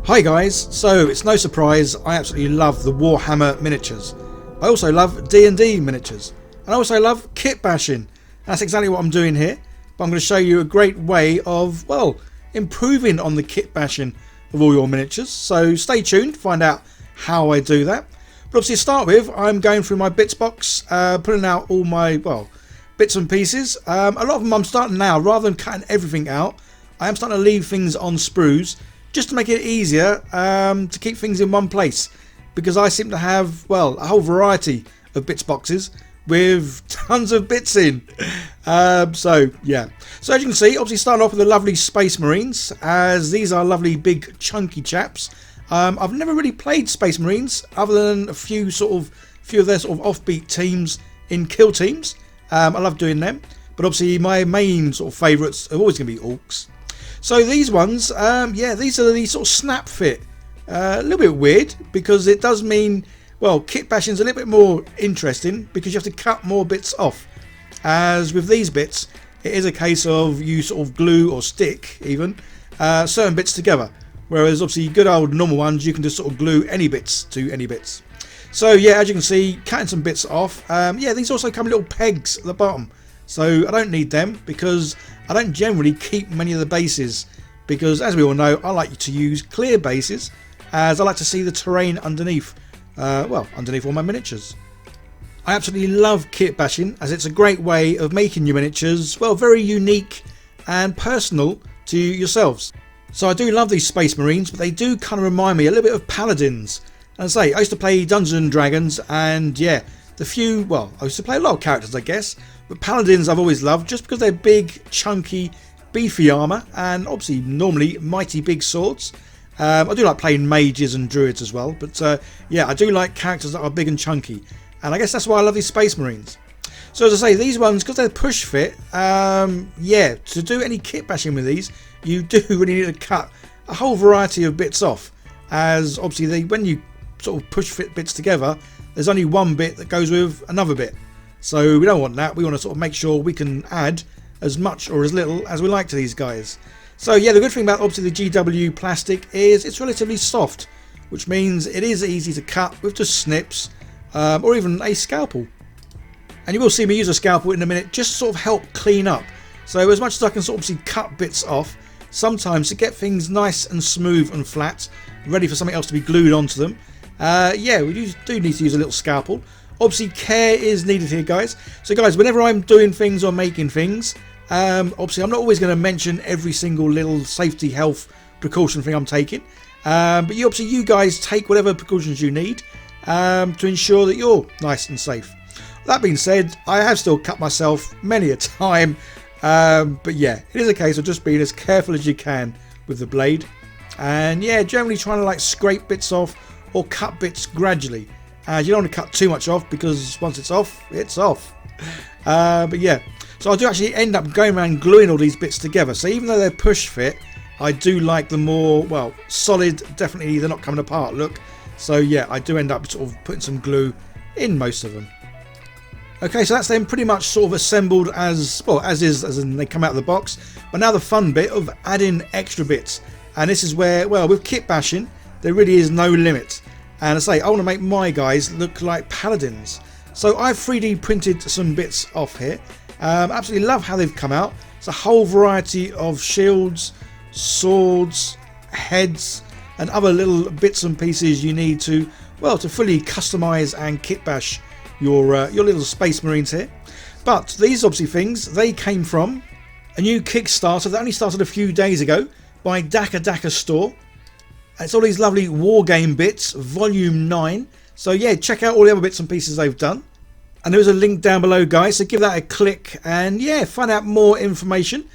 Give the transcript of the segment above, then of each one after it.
Hi guys, so it's no surprise I absolutely love the Warhammer miniatures. I also love D&D miniatures, and I also love kit bashing. That's exactly what I'm doing here, but I'm going to show you a great way of, well, improving on the kit bashing of all your miniatures. So stay tuned to find out how I do that. But obviously to start with, I'm going through my bits box, putting out all my, well, bits and pieces. A lot of them I'm starting now, rather than cutting everything out, I am starting to leave things on sprues, just to make it easier to keep things in one place, because I seem to have, well, a whole variety of bits boxes with tons of bits in. So yeah, so as you can see, obviously starting off with the lovely Space Marines, as these are lovely big chunky chaps. I've never really played Space Marines other than a few of their sort of offbeat teams in kill teams. I love doing them, but obviously my main sort of favourites are always going to be Orcs. So these ones, yeah, these are the sort of snap fit. A little bit weird, because it does mean, well, kit bashing is a little bit more interesting because you have to cut more bits off. As with these bits, it is a case of you sort of glue or stick even certain bits together. Whereas obviously good old normal ones, you can just sort of glue any bits to any bits. So yeah, as you can see, cutting some bits off. Yeah, these also come with little pegs at the bottom. So I don't need them because I don't generally keep many of the bases, because as we all know, I like to use clear bases as I like to see the terrain underneath, well, underneath all my miniatures. I absolutely love kit bashing, as it's a great way of making your miniatures, well, very unique and personal to yourselves. So I do love these Space Marines, but they do kind of remind me a little bit of Paladins. And I say, I used to play Dungeons and Dragons, and yeah, I used to play a lot of characters, I guess, but Paladins I've always loved just because they're big, chunky, beefy armour, and obviously normally mighty big swords. I do like playing mages and druids as well, but yeah, I do like characters that are big and chunky, and I guess that's why I love these Space Marines. So as I say, these ones, because they're push fit, yeah, to do any kit bashing with these, you do really need to cut a whole variety of bits off, as obviously when you sort of push fit bits together, there's only one bit that goes with another bit. So we don't want that. We want to sort of make sure we can add as much or as little as we like to these guys. So yeah, the good thing about obviously the GW plastic is it's relatively soft, which means it is easy to cut with just snips or even a scalpel. And you will see me use a scalpel in a minute just to sort of help clean up. So as much as I can sort of obviously cut bits off, sometimes to get things nice and smooth and flat, ready for something else to be glued onto them, yeah, we do need to use a little scalpel. Obviously care is needed here, guys. So guys, whenever I'm doing things or making things, obviously I'm not always going to mention every single little safety health precaution thing I'm taking, but you guys take whatever precautions you need to ensure that you're nice and safe. That being said, I have still cut myself many a time, but yeah, it is a case of just being as careful as you can with the blade, and yeah, generally trying to like scrape bits off or cut bits gradually. You don't want to cut too much off, because once it's off, it's off. But yeah, so I do actually end up going around gluing all these bits together. So even though they're push fit, I do like the more, well, solid, definitely they're not coming apart look. So yeah, I do end up sort of putting some glue in most of them. Okay, so that's then pretty much sort of assembled as, well, as in they come out of the box. But now the fun bit of adding extra bits. And this is where, well, with kit bashing, there really is no limit. And I say, I want to make my guys look like Paladins. So I've 3D printed some bits off here. Absolutely love how they've come out. It's a whole variety of shields, swords, heads, and other little bits and pieces you need to, well, to fully customize and kit bash your little Space Marines here. But these obviously things, they came from a new Kickstarter that only started a few days ago by Daka Store. It's all these lovely war game bits, volume 9. So yeah, check out all the other bits and pieces they've done. And there's a link down below, guys, so give that a click and yeah, find out more information.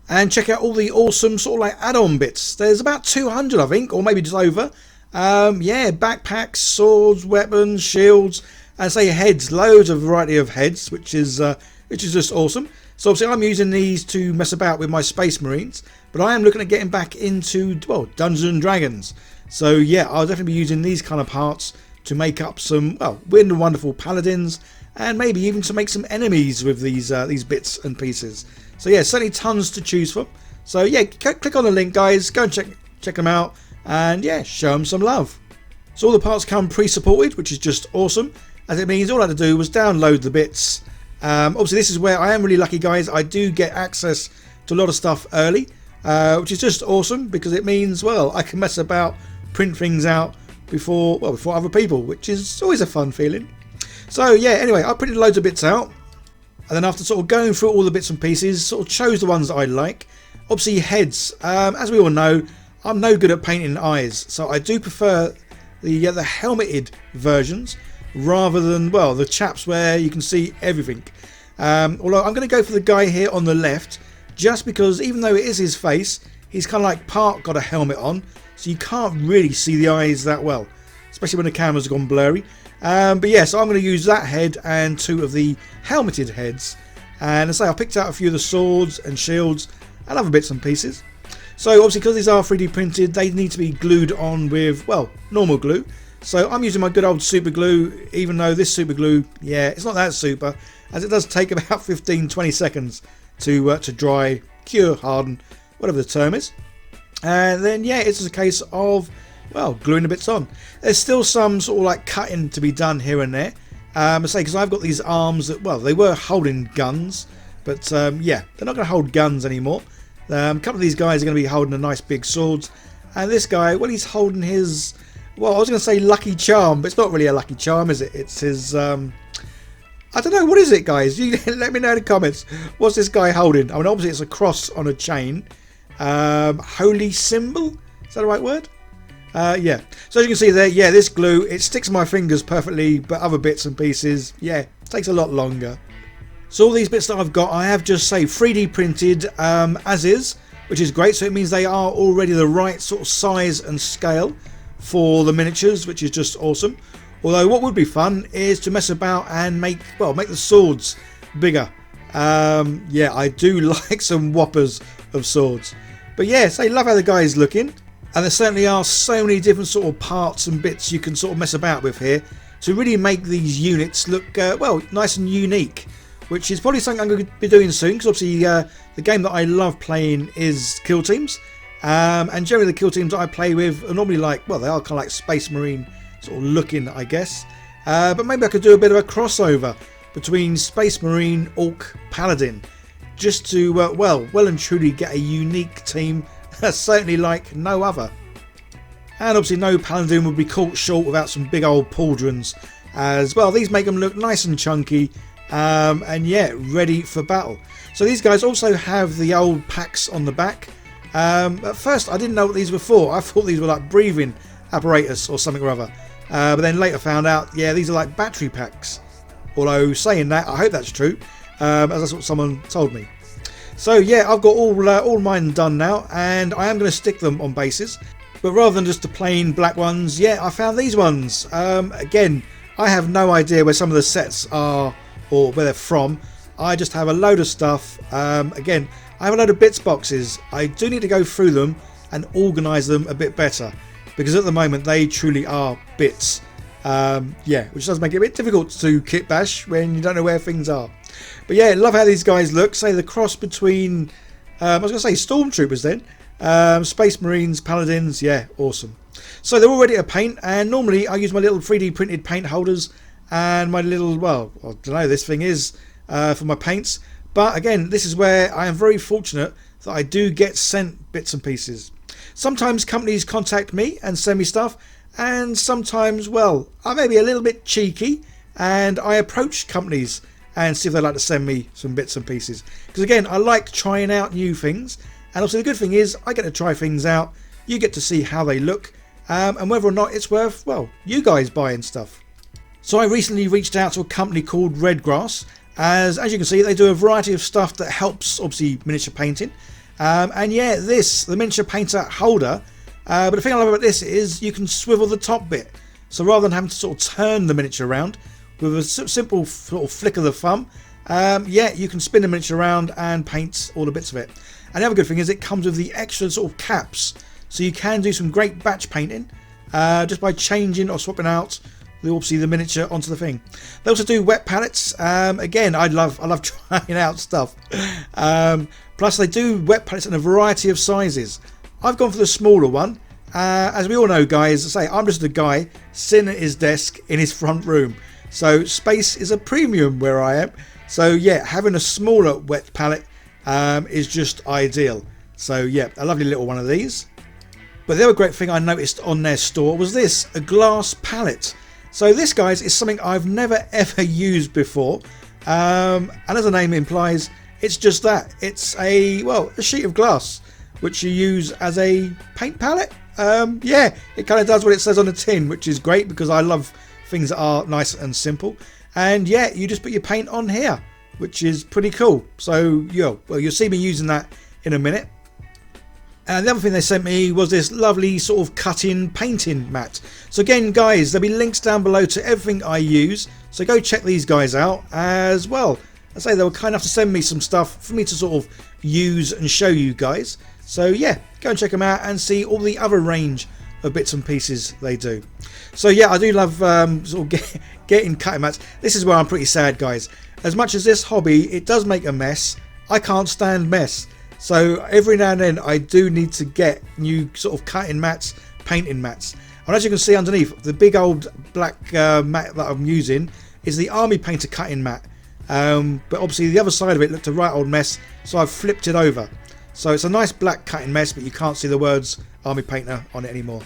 And check out all the awesome sort of like add-on bits. There's about 200, I think, or maybe just over. Yeah, backpacks, swords, weapons, shields, and say heads, loads of variety of heads, which is just awesome. So obviously I'm using these to mess about with my Space Marines, but I am looking at getting back into, well, Dungeons and Dragons. So yeah, I'll definitely be using these kind of parts to make up some, well, weird and wonderful Paladins, and maybe even to make some enemies with these bits and pieces. So yeah, certainly tons to choose from. So yeah, click on the link, guys, go and check them out, and yeah, show them some love. So all the parts come pre-supported, which is just awesome, as it means all I had to do was download the bits. Obviously this is where I am really lucky, guys. I do get access to a lot of stuff early, which is just awesome, because it means, well, I can mess about, print things out before other people, which is always a fun feeling. So yeah, anyway, I printed loads of bits out, and then after sort of going through all the bits and pieces, sort of chose the ones that I like. Obviously heads, as we all know, I'm no good at painting eyes, so I do prefer the helmeted versions rather than, well, the chaps where you can see everything. Although I'm going to go for the guy here on the left, just because even though it is his face, he's kind of like part got a helmet on, so you can't really see the eyes that well, especially when the camera's gone blurry. But yeah, so I'm going to use that head and 2 of the helmeted heads. And as I say, I picked out a few of the swords and shields and other bits and pieces. So obviously, because these are 3D printed, they need to be glued on with, well, normal glue. So I'm using my good old super glue, even though this super glue, yeah, it's not that super, as it does take about 15-20 seconds to dry, cure, harden, whatever the term is. And then yeah, it's just a case of, well, gluing the bits on. There's still some sort of like cutting to be done here and there. I say, because I've got these arms that, well, they were holding guns, but yeah, they're not going to hold guns anymore. A couple of these guys are going to be holding a nice big swords, and this guy, well, he's holding his, well, I was going to say lucky charm, but it's not really a lucky charm, is it? It's his, I don't know, what is it, guys? You let me know in the comments. What's this guy holding? I mean, obviously it's a cross on a chain. Holy symbol? Is that the right word? Yeah. So as you can see there, yeah, this glue, it sticks to my fingers perfectly, but other bits and pieces, yeah, takes a lot longer. So all these bits that I've got, I have just, say, 3D printed as is, which is great. So it means they are already the right sort of size and scale for the miniatures, which is just awesome. Although what would be fun is to mess about and make the swords bigger. Yeah, I do like some whoppers of swords. But yes, I love how the guy is looking. And there certainly are so many different sort of parts and bits you can sort of mess about with here to really make these units look, well, nice and unique. Which is probably something I'm going to be doing soon, because obviously the game that I love playing is Kill Teams. And generally the Kill Teams that I play with are normally like, well, they are kind of like Space Marine sort of looking, I guess. But maybe I could do a bit of a crossover between Space Marine, Orc, Paladin, just to, well and truly get a unique team, certainly like no other. And obviously no Paladin would be caught short without some big old pauldrons, as well. These make them look nice and chunky, and yeah, ready for battle. So these guys also have the old packs on the back. At first I didn't know what these were for. I thought these were like breathing apparatus or something or other, but then later found out, yeah, these are like battery packs. Although saying that, I hope that's true, as that's what someone told me. So yeah, I've got all mine done now, and I am going to stick them on bases. But rather than just the plain black ones, yeah, I found these ones. Again, I have no idea where some of the sets are or where they're from. I just have a load of stuff. Again, I have a load of bits boxes. I do need to go through them and organise them a bit better, because at the moment they truly are bits. Yeah, which does make it a bit difficult to kitbash when you don't know where things are. But yeah, love how these guys look. Say the cross between, I was going to say stormtroopers then, Space Marines, Paladins, yeah, awesome. So they're all ready to paint, and normally I use my little 3D printed paint holders and my little, well, I don't know, this thing is for my paints. But again, this is where I am very fortunate that I do get sent bits and pieces. Sometimes companies contact me and send me stuff, and sometimes, well, I may be a little bit cheeky and I approach companies and see if they'd like to send me some bits and pieces. Because again, I like trying out new things, and also the good thing is I get to try things out, you get to see how they look, and whether or not it's worth, well, you guys buying stuff. So I recently reached out to a company called Redgrass, as you can see they do a variety of stuff that helps obviously miniature painting, and yeah, the miniature painter holder, but the thing I love about this is you can swivel the top bit, so rather than having to sort of turn the miniature around with a simple sort of flick of the thumb, yeah, you can spin the miniature around and paint all the bits of it. And the other good thing is it comes with the extra sort of caps, so you can do some great batch painting just by changing or swapping out obviously the miniature onto the thing. They also do wet palettes. Again, I love trying out stuff. Plus they do wet palettes in a variety of sizes. I've gone for the smaller one, As we all know, guys, I say I'm just a guy sitting at his desk in his front room, so space is a premium where I am. So yeah, having a smaller wet palette is just ideal. So yeah, a lovely little one of these. But the other great thing I noticed on their store was this, a glass palette. So this, guys, is something I've never ever used before, and as the name implies, it's just that. It's a sheet of glass which you use as a paint palette. Yeah, it kind of does what it says on the tin, which is great because I love things that are nice and simple. And yeah, you just put your paint on here, which is pretty cool. So yeah, well, you'll see me using that in a minute. And the other thing they sent me was this lovely sort of cut-in painting mat. So again, guys, there'll be links down below to everything I use, so go check these guys out as well. I say they were kind enough to send me some stuff for me to sort of use and show you guys. So yeah, go and check them out and see all the other range of bits and pieces they do. So yeah, I do love sort of getting cutting mats. This is where I'm pretty sad, guys. As much as this hobby, it does make a mess, I can't stand mess. So every now and then I do need to get new sort of cutting mats, painting mats. And as you can see underneath, the big old black mat that I'm using is the Army Painter cutting mat. But obviously the other side of it looked a right old mess, so I've flipped it over. So it's a nice black cutting mess, but you can't see the words Army Painter on it anymore.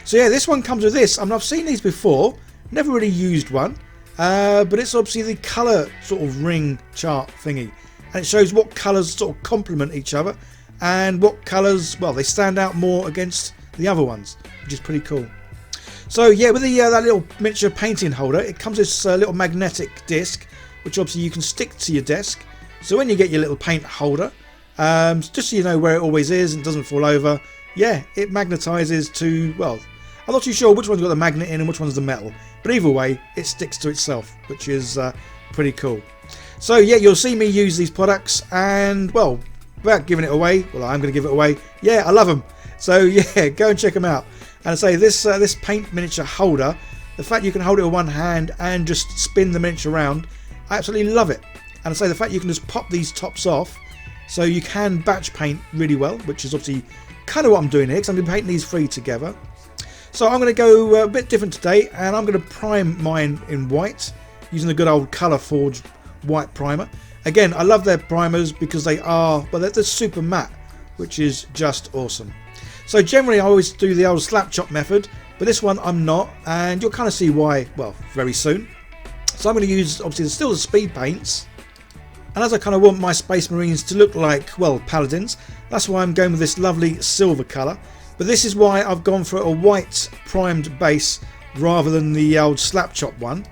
So yeah, this one comes with this. I mean, I've seen these before, never really used one, but it's obviously the colour sort of ring chart thingy. And it shows what colours sort of complement each other and what colours, well, they stand out more against the other ones, which is pretty cool. So yeah, with the that little miniature painting holder, it comes with this little magnetic disc, which obviously you can stick to your desk. So when you get your little paint holder, just so you know where it always is and doesn't fall over, yeah, it magnetises to, well, I'm not too sure which one's got the magnet in and which one's the metal, but either way, it sticks to itself, which is pretty cool. So yeah, you'll see me use these products, and well, without giving it away, well, I'm going to give it away. Yeah, I love them. So yeah, go and check them out. And I say this this paint miniature holder, the fact you can hold it with one hand and just spin the miniature around, I absolutely love it. And I say the fact you can just pop these tops off, so you can batch paint really well, which is obviously kind of what I'm doing here, because I'm going to be painting these three together. So I'm going to go a bit different today, and I'm going to prime mine in white using the good old Colour Forge white primer. Again, I love their primers because they are, well, they're super matte, which is just awesome. So generally I always do the old slap chop method, but this one I'm not, and you'll kind of see why, well, very soon. So I'm going to use obviously still the speed paints, and as I kind of want my Space Marines to look like, well, paladins, that's why I'm going with this lovely silver colour. But this is why I've gone for a white primed base rather than the old slap chop one.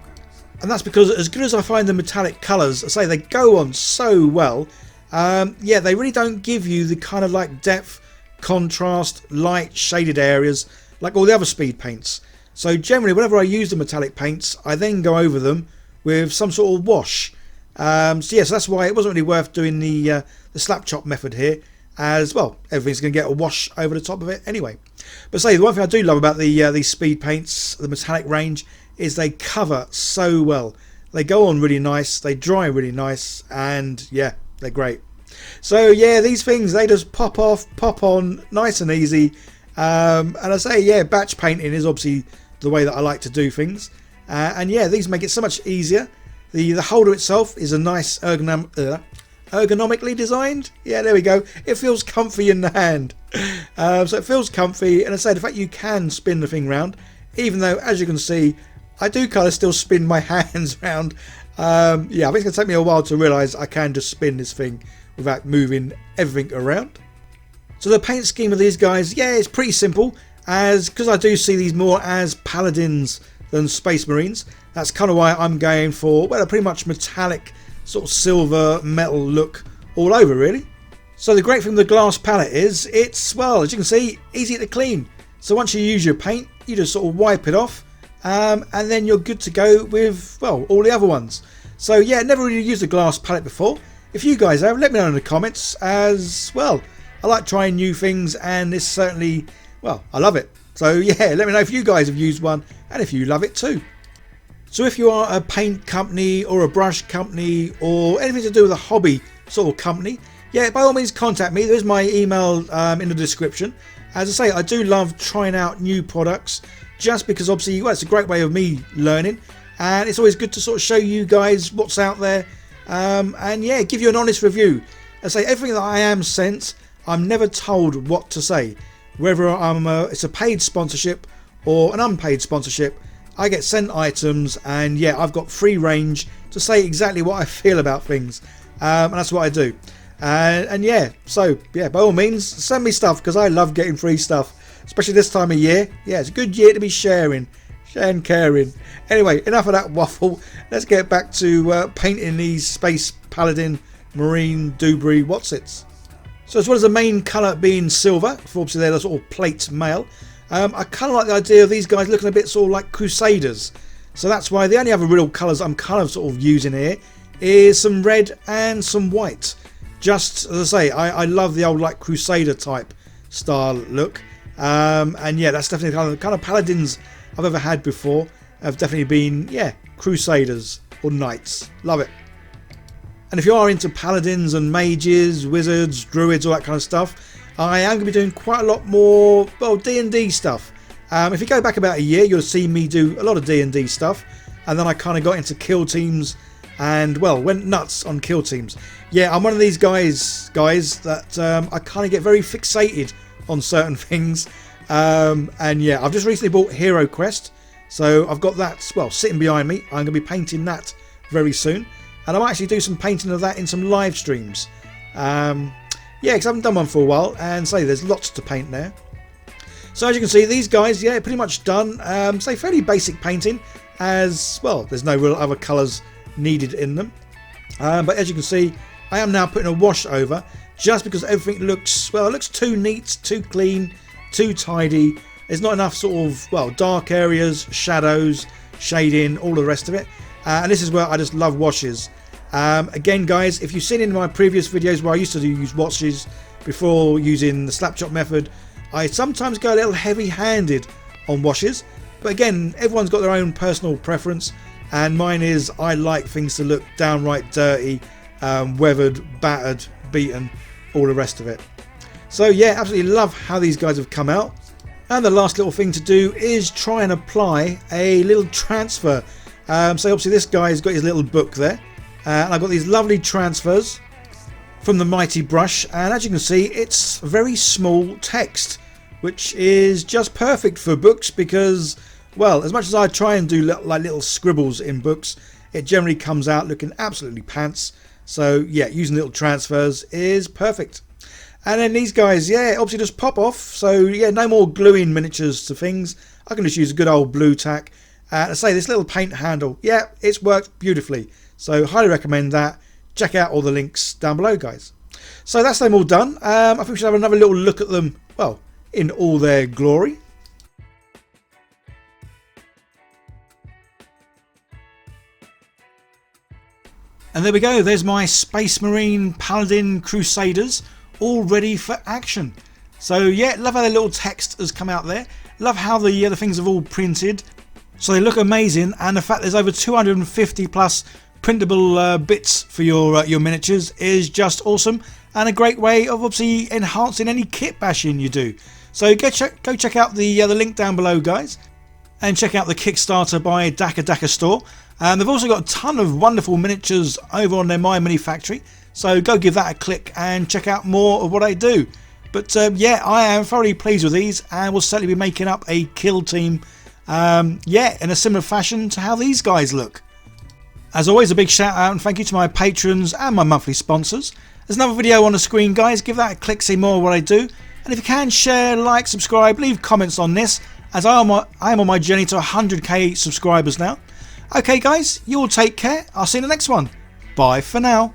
And that's because as good as I find the metallic colours, I say they go on so well, yeah, they really don't give you the kind of like depth, contrast, light, shaded areas like all the other speed paints. So generally, whenever I use the metallic paints, I then go over them with some sort of wash. So yeah, so that's why it wasn't really worth doing the slap chop method here, as well, everything's going to get a wash over the top of it anyway. But say the one thing I do love about these speed paints, the metallic range, is they cover so well. They go on really nice, they dry really nice, and yeah, they're great. So yeah, these things, they just pop off, pop on, nice and easy. And I say, yeah, batch painting is obviously the way that I like to do things. And yeah, these make it so much easier. The holder itself is a nice ergonomically designed. Yeah, there we go. It feels comfy in the hand. So it feels comfy, and I say the fact you can spin the thing round, even though, as you can see, I do kind of still spin my hands around. Yeah, I think it's going to take me a while to realise I can just spin this thing without moving everything around. So the paint scheme of these guys, yeah, it's pretty simple, because I do see these more as paladins than Space Marines. That's kind of why I'm going for, well, a pretty much metallic sort of silver metal look all over, really. So the great thing with the glass palette is it's, well, as you can see, easy to clean. So once you use your paint, you just sort of wipe it off, and then you're good to go with, well, all the other ones. So yeah, never really used a glass palette before. If you guys have, let me know in the comments, as well. I like trying new things, and this certainly, well, I love it. So yeah, let me know if you guys have used one and if you love it too. So if you are a paint company or a brush company or anything to do with a hobby sort of company, yeah, by all means contact me. There's my email in the description. As I say, I do love trying out new products, just because obviously, well, it's a great way of me learning, and it's always good to sort of show you guys what's out there, and yeah, give you an honest review. As I say, everything that I am sent, I'm never told what to say, whether it's a paid sponsorship or an unpaid sponsorship. I get sent items, and yeah, I've got free range to say exactly what I feel about things, and that's what I do. And yeah, so yeah, by all means, send me stuff, because I love getting free stuff, especially this time of year. Yeah, it's a good year to be sharing and caring. Anyway, enough of that waffle. Let's get back to painting these Space Paladin Marine Dubry Whatsits. So as well as the main colour being silver, for obviously they're the sort of plate mail, I kind of like the idea of these guys looking a bit sort of like Crusaders. So that's why the only other real colours I'm kind of sort of using here is some red and some white. Just as I say, I love the old like Crusader type style look, and yeah, that's definitely the kind of Paladins I've ever had before. Have definitely been, yeah, Crusaders or Knights. Love it. And if you are into Paladins and Mages, Wizards, Druids, all that kind of stuff, I am going to be doing quite a lot more, well, D&D stuff. If you go back about a year, you'll see me do a lot of D&D stuff, and then I kind of got into kill teams and, well, went nuts on kill teams. Yeah, I'm one of these guys that I kind of get very fixated on certain things, and yeah, I've just recently bought Hero Quest, so I've got that, well, sitting behind me. I'm going to be painting that very soon, and I might actually do some painting of that in some live streams. Yeah, because I haven't done one for a while, and say there's lots to paint there. So as you can see, these guys, yeah, pretty much done. Say fairly basic painting, as well, there's no real other colours needed in them. But as you can see, I am now putting a wash over, just because everything looks, well, it looks too neat, too clean, too tidy. There's not enough sort of, well, dark areas, shadows, shading, all the rest of it. And this is where I just love washes. Again, guys, if you've seen in my previous videos where I used to use washes before using the slap chop method, I sometimes go a little heavy-handed on washes. But again, everyone's got their own personal preference, and mine is I like things to look downright dirty, weathered, battered, beaten, all the rest of it. So yeah, absolutely love how these guys have come out. And the last little thing to do is try and apply a little transfer. So obviously this guy's got his little book there, and I've got these lovely transfers from the Mighty Brush, and as you can see, it's very small text, which is just perfect for books, because, well, as much as I try and do like little scribbles in books, it generally comes out looking absolutely pants. So yeah, using little transfers is perfect. And then these guys, yeah, obviously just pop off. So yeah, no more gluing miniatures to things. I can just use a good old blue tack. I say this little paint handle, yeah, it's worked beautifully. So highly recommend that. Check out all the links down below, guys. So that's them all done. I think we should have another little look at them, well, in all their glory. And there we go, there's my Space Marine Paladin Crusaders, all ready for action. So yeah, love how their little text has come out there. Love how the things have all printed. So they look amazing, and the fact there's over 250 plus printable bits for your miniatures is just awesome, and a great way of obviously enhancing any kit bashing you do. So go check out the link down below, guys, and check out the Kickstarter by Daka Store. They've also got a ton of wonderful miniatures over on their My Mini Factory, so go give that a click and check out more of what I do. But yeah, I am thoroughly pleased with these, and will certainly be making up a kill team, yeah, in a similar fashion to how these guys look. As always, a big shout out and thank you to my patrons and my monthly sponsors. There's another video on the screen, guys. Give that a click, see more of what I do. And if you can, share, like, subscribe, leave comments on this, as I am on my journey to 100k subscribers now. Okay, guys, you all take care. I'll see you in the next one. Bye for now.